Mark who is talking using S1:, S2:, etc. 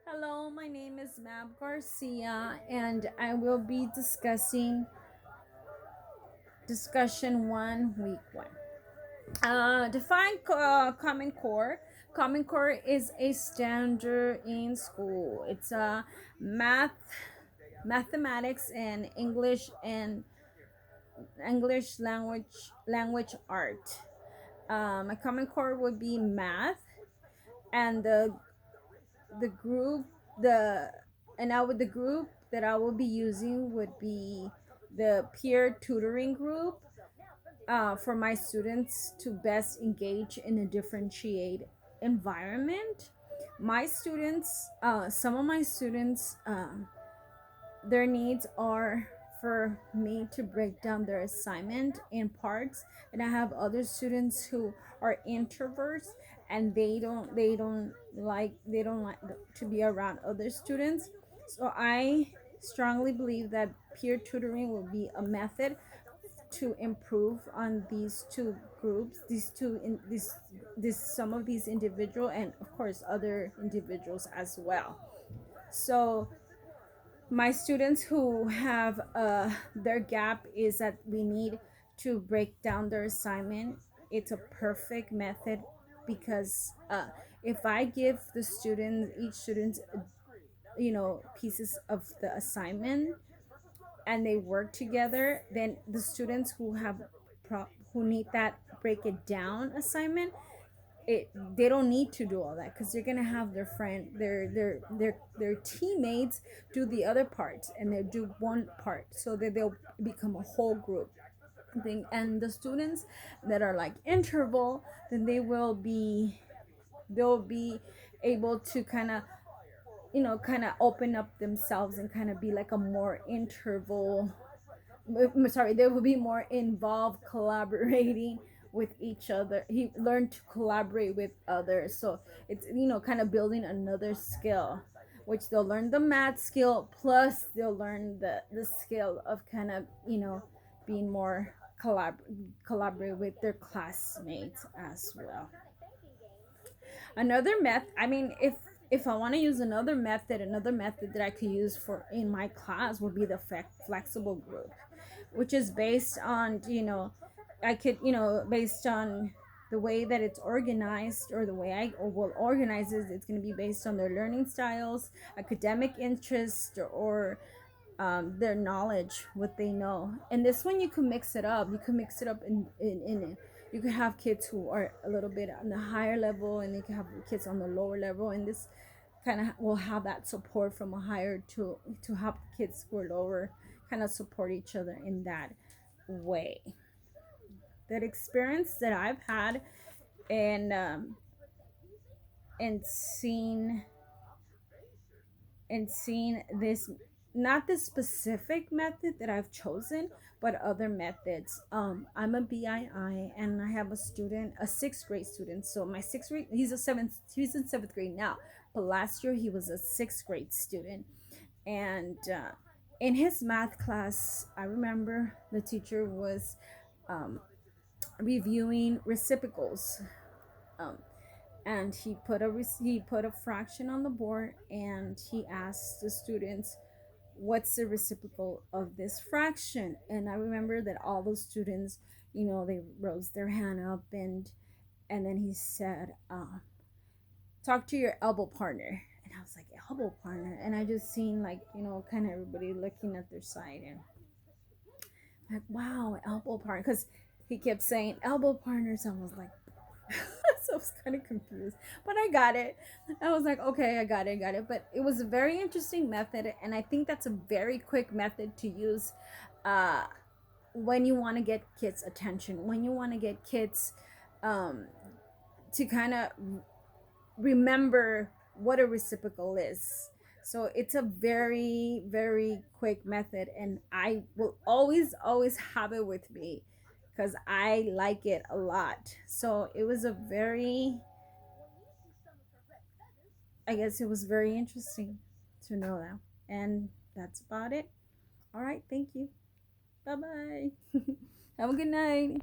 S1: Hello, my name is Mab Garcia, and I will be discussing discussion one, week one. Define Common Core. Common Core is a standard in school. It's a mathematics, and English language art. A Common Core would be math, and the group the and I would the group that I will be using would be the peer tutoring group for my students to best engage in a differentiated environment. Some of my students, their needs are for me to break down their assignment in parts, and I have other students who are introverts, and they don't like to be around other students. So I strongly believe that peer tutoring will be a method to improve on these two groups, these two in this some of these individual, and of course other individuals as well. So my students who have their gap is that we need to break down their assignment. It's a perfect method because if I give the student each student pieces of the assignment, and they work together, then the students who need that break it down assignment, they don't need to do all that because they're gonna have their teammates do the other parts, and they do one part so that they'll become a whole group thing. And the students that are like interval, then they'll be able to kind of open up themselves and kind of be like a more interval. Sorry, they will be more involved collaborating with each other. He learned to collaborate with others, so it's kind of building another skill, which they'll learn the math skill, plus they'll learn the skill of kind of being more collaborate with their classmates as well. Another method, I mean, if I want to use another method that I could use for in my class would be the flexible group, which is based on I could based on the way that it's organized, or the way I will organize it. It's going to be based on their learning styles, academic interest, or their knowledge, what they know. And this one, you can mix it up. You can mix it up in you can have kids who are a little bit on the higher level, and you can have kids on the lower level, and this kind of will have that support from a higher to help kids who are lower kind of support each other in that way. That experience that I've had, and and seen this, not the specific method that I've chosen, but other methods. I'm a BII, and I have a student, a sixth grade student. So my sixth grade, he's in seventh grade now, but last year he was a sixth grade student. And in his math class, I remember the teacher was um, reviewing reciprocals. Um, and he put a fraction on the board, and he asked the students, what's the reciprocal of this fraction? And I remember that all those students, they rose their hand up, and then he said, talk to your elbow partner. And I was like, elbow partner? And I just seen, like, kind of everybody looking at their side, and like, wow, elbow partner, because he kept saying elbow partners. I was like, so I was kind of confused, but I got it. I was like, okay, I got it. But it was a very interesting method, and I think that's a very quick method to use uh, when you want to get kids' attention, when you want to get kids um, to kind of remember what a reciprocal is. So it's a very, very quick method, and I will always have it with me because I like it a lot. So it was a very, I guess it was very interesting to know that. And that's about it. All right, thank you. Bye bye. Have a good night.